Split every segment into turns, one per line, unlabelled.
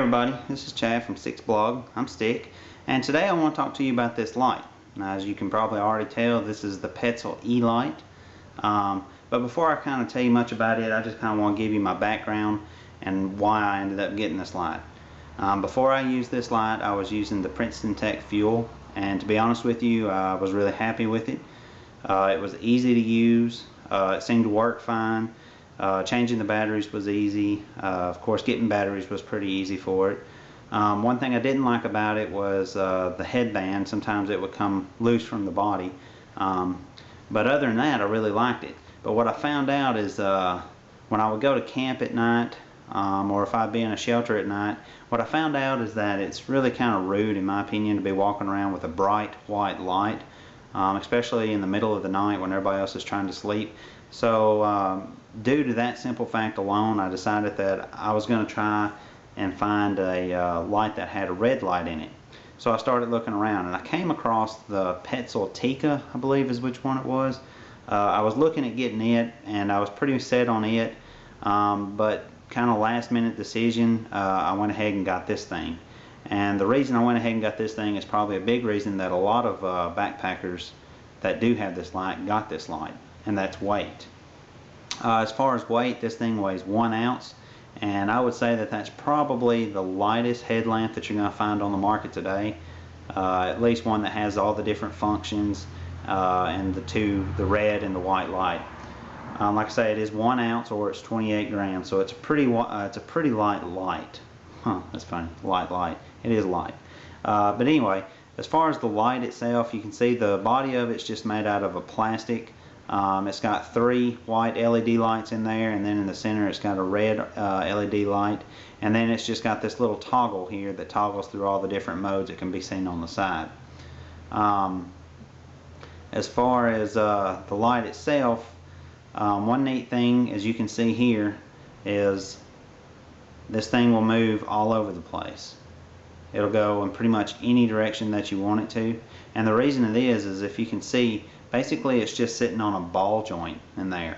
everybody, this is Chad from Stick's blog. I'm Stick, and today I want to talk to you about this light. Now, as you can probably already tell, this is the Petzl e+LITE. But before I kind of tell you much about it, I just kind of want to give you my background and why I ended up getting this light. Before I used this light, I was using the Princeton Tech Fuel, and to be honest with you, I was really happy with it. It was easy to use. It seemed to work fine. Changing the batteries was easy. Of course, getting batteries was pretty easy for it. One thing I didn't like about it was the headband. Sometimes it would come loose from the body. But other than that, I really liked it. But what I found out is when I would go to camp at night, or if I'd be in a shelter at night, what I found out is that it's really kind of rude, in my opinion, to be walking around with a bright white light, especially in the middle of the night when everybody else is trying to sleep. So due to that simple fact alone, I decided that I was going to try and find a light that had a red light in it. So I started looking around, and I came across the Petzl Tika, I believe is which one it was. I was looking at getting it, and I was pretty set on it, but kind of last minute decision, I went ahead and got this thing. And the reason I went ahead and got this thing is probably a big reason that a lot of backpackers that do have this light got this light, and that's weight. As far as weight, this thing weighs 1 ounce, and I would say that that's probably the lightest headlamp that you're going to find on the market today. At least one that has all the different functions, and the red and the white light. Like I say, it is 1 ounce, or it's 28 grams, so it's a pretty light light. Huh, that's funny. Light. It is light. But anyway, as far as the light itself, you can see the body of it's just made out of a plastic. It's got 3 white LED lights in there, and then in the center it's got a red LED light, and then it's just got this little toggle here that toggles through all the different modes that can be seen on the side. As far as the light itself, one neat thing, as you can see here, is this thing will move all over the place. It'll go in pretty much any direction that you want it to, and the reason it is if you can see, basically it's just sitting on a ball joint in there,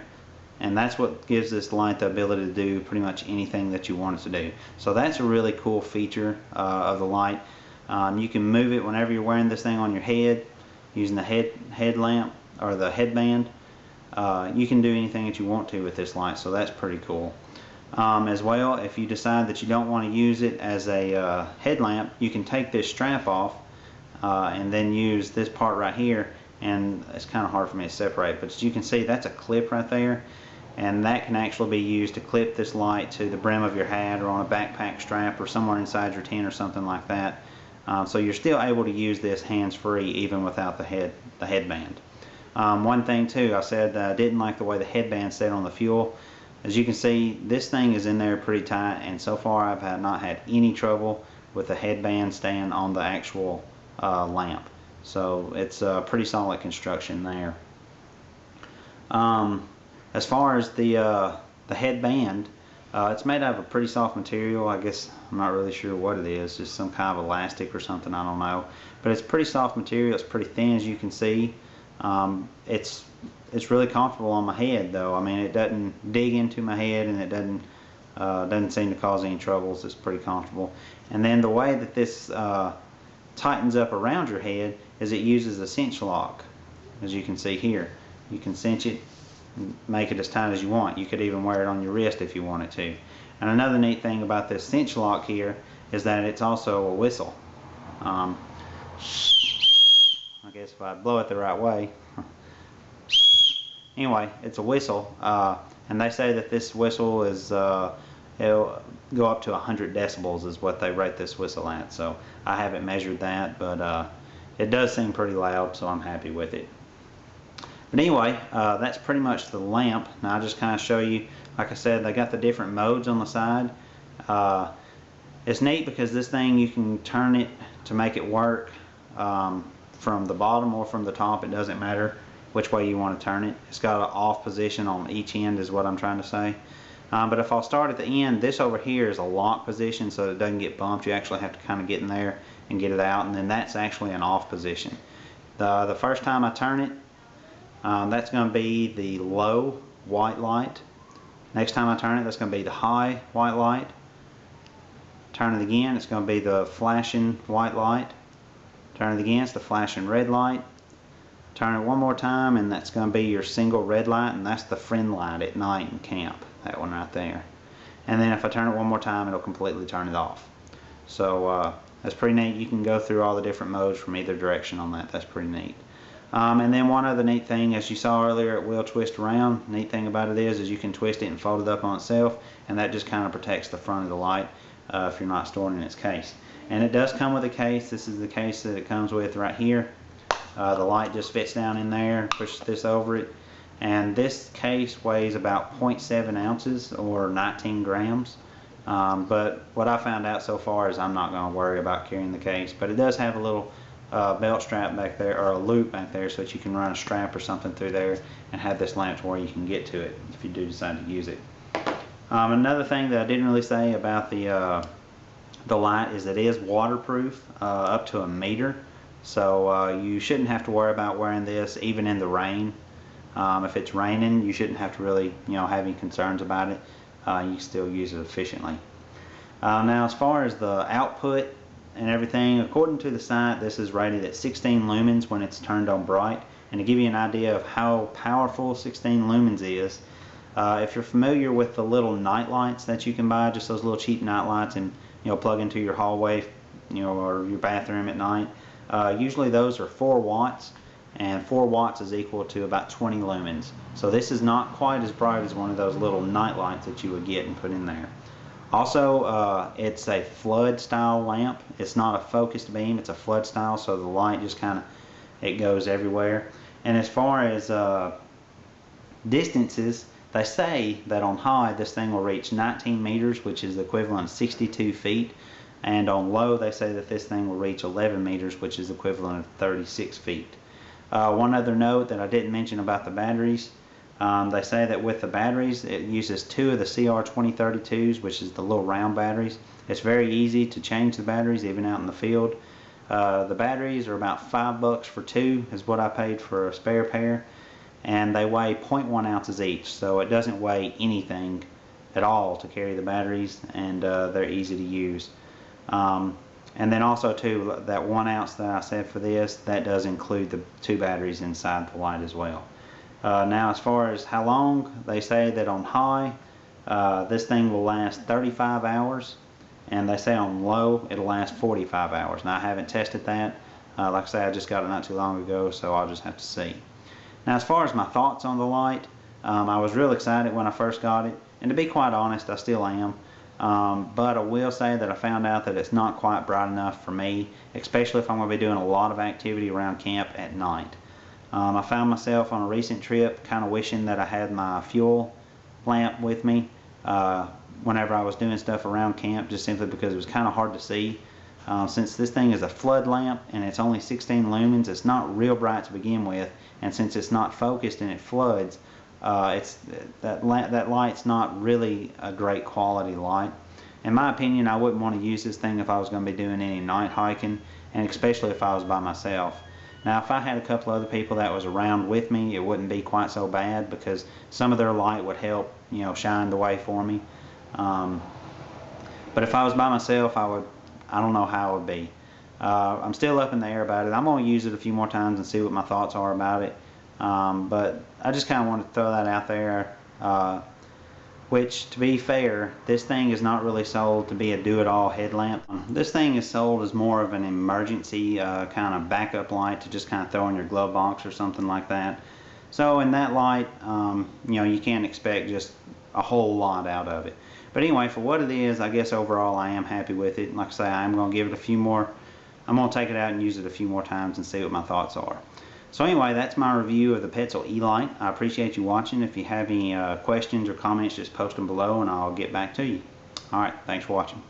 and that's what gives this light the ability to do pretty much anything that you want it to do. So that's a really cool feature of the light. You can move it whenever you're wearing this thing on your head using the headlamp or the headband. You can do anything that you want to with this light, so that's pretty cool. As well, if you decide that you don't want to use it as a headlamp, you can take this strap off and then use this part right here, and it's kind of hard for me to separate, but as you can see, that's a clip right there, and that can actually be used to clip this light to the brim of your hat or on a backpack strap or somewhere inside your tent or something like that. So you're still able to use this hands-free even without the headband. One thing too, I said I didn't like the way the headband sat on the fuel. As you can see, this thing is in there pretty tight, and so far I've not had any trouble with the headband staying on the actual lamp. So it's a pretty solid construction there. As far as the headband, it's made out of a pretty soft material. I guess I'm not really sure what it is, just some kind of elastic or something, I don't know. But it's pretty soft material, it's pretty thin, as you can see. It's really comfortable on my head though. I mean, it doesn't dig into my head, and it doesn't seem to cause any troubles. It's pretty comfortable. And then the way that this tightens up around your head is it uses a cinch lock. As you can see here, you can cinch it and make it as tight as you want. You could even wear it on your wrist if you wanted to. And another neat thing about this cinch lock here is that it's also a whistle. I guess if I blow it the right way. Anyway, it's a whistle, and they say that this whistle is it'll go up to 100 decibels is what they rate this whistle at. So I haven't measured that, but it does seem pretty loud, so I'm happy with it. But anyway, that's pretty much the lamp. Now I'll just kind of show you, like I said, they got the different modes on the side. It's neat because this thing, you can turn it to make it work from the bottom or from the top. It doesn't matter which way you want to turn it. It's got an off position on each end is what I'm trying to say. But if I'll start at the end, this over here is a lock position, so it doesn't get bumped. You actually have to kind of get in there and get it out, and then that's actually an off position. The first time I turn it, that's going to be the low white light. Next time I turn it, that's going to be the high white light. Turn it again, it's going to be the flashing white light. Turn it again, it's the flashing red light. Turn it one more time, and that's going to be your single red light, and that's the friend light at night in camp, that one right there. And then if I turn it one more time, it'll completely turn it off. So that's pretty neat. You can go through all the different modes from either direction on that. That's pretty neat. And then one other neat thing, as you saw earlier, it will twist around. Neat thing about it is you can twist it and fold it up on itself, and that just kind of protects the front of the light if you're not storing it in its case. And it does come with a case. This is the case that it comes with right here. The light just fits down in there, pushes this over it, and this case weighs about 0.7 ounces or 19 grams. But what I found out so far is I'm not going to worry about carrying the case, but it does have a little belt strap back there, or a loop back there, so that you can run a strap or something through there and have this lamp to where you can get to it if you do decide to use it. Another thing that I didn't really say about the light is it is waterproof up to 1 meter. So you shouldn't have to worry about wearing this even in the rain. If it's raining, you shouldn't have to really, have any concerns about it. You can still use it efficiently. Now, as far as the output and everything, according to the site, this is rated at 16 lumens when it's turned on bright. And to give you an idea of how powerful 16 lumens is, if you're familiar with the little night lights that you can buy, just those little cheap night lights, and plug into your hallway, or your bathroom at night. Usually those are 4 watts, and 4 watts is equal to about 20 lumens. So this is not quite as bright as one of those little night lights that you would get and put in there. Also, it's a flood style lamp. It's not a focused beam, it's a flood style, so the light just it goes everywhere. And as far as distances, they say that on high this thing will reach 19 meters, which is the equivalent of 62 feet. And on low, they say that this thing will reach 11 meters, which is equivalent of 36 feet. One other note that I didn't mention about the batteries, they say that with the batteries, it uses 2 of the CR2032s, which is the little round batteries. It's very easy to change the batteries, even out in the field. The batteries are about $5 for 2, is what I paid for a spare pair. And they weigh 0.1 ounces each, so it doesn't weigh anything at all to carry the batteries, and they're easy to use. And then also too, that 1 ounce that I said for this, that does include the 2 batteries inside the light as well. Now, as far as how long, they say that on high, this thing will last 35 hours, and they say on low it'll last 45 hours. Now, I haven't tested that. Like I say, I just got it not too long ago, so I'll just have to see. Now, as far as my thoughts on the light, I was real excited when I first got it, and to be quite honest, I still am. But I will say that I found out that it's not quite bright enough for me, especially if I'm going to be doing a lot of activity around camp at night. I found myself on a recent trip kind of wishing that I had my fuel lamp with me whenever I was doing stuff around camp, just simply because it was kind of hard to see. Since this thing is a flood lamp and it's only 16 lumens, it's not real bright to begin with, and since it's not focused and it floods, that light's not really a great quality light. In my opinion, I wouldn't want to use this thing if I was going to be doing any night hiking, and especially if I was by myself. Now, if I had a couple other people that was around with me, it wouldn't be quite so bad, because some of their light would help, shine the way for me. But if I was by myself, I don't know how it would be. I'm still up in the air about it. I'm going to use it a few more times and see what my thoughts are about it. But I just kind of wanted to throw that out there, which, to be fair, this thing is not really sold to be a do-it-all headlamp. This thing is sold as more of an emergency kind of backup light to just kind of throw in your glove box or something like that. So in that light, you can't expect just a whole lot out of it. But anyway, for what it is, I guess overall I am happy with it. Like I say, I'm going to give it a few more. I'm going to take it out and use it a few more times and see what my thoughts are. So anyway, that's my review of the Petzl e+LITE. I appreciate you watching. If you have any questions or comments, just post them below and I'll get back to you. Alright, thanks for watching.